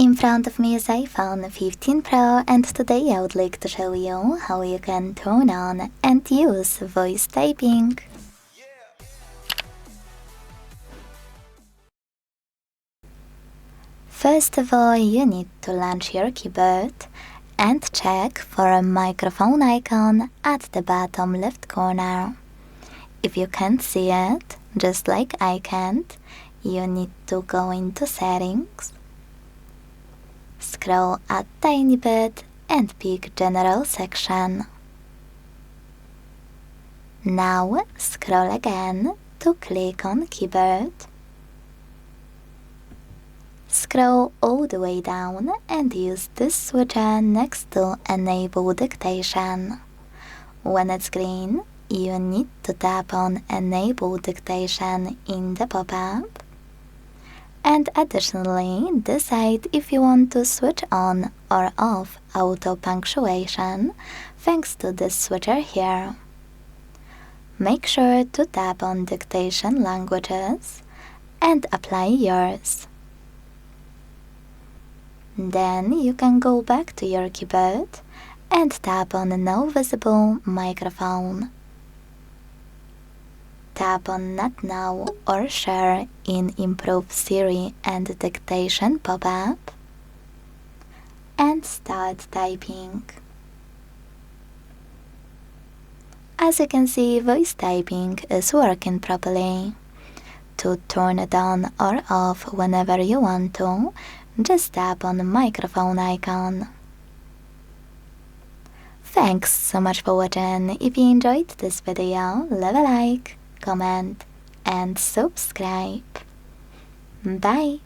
In front of me is iPhone 15 Pro, and today I would like to show you how you can turn on and use voice typing. First of all, you need to launch your keyboard and check for a microphone icon at the bottom left corner. If you can't see it, just like I can't, you need to go into Settings, scroll a tiny bit and pick General section. Now scroll again to click on Keyboard. Scroll all the way down and use this switcher next to Enable Dictation. When it's green, you need to tap on Enable Dictation in the pop-up. And additionally, decide if you want to switch on or off auto punctuation thanks to this switcher here. Make sure to tap on Dictation Languages and apply yours. Then you can go back to your keyboard and tap on No Visible Microphone. Tap on Not Now or Share in Improve Siri and Dictation pop-up and start typing. As you can see, voice typing is working properly. To turn it on or off whenever you want to, just tap on the microphone icon. Thanks so much for watching. If you enjoyed this video, leave a like, comment and subscribe. Bye!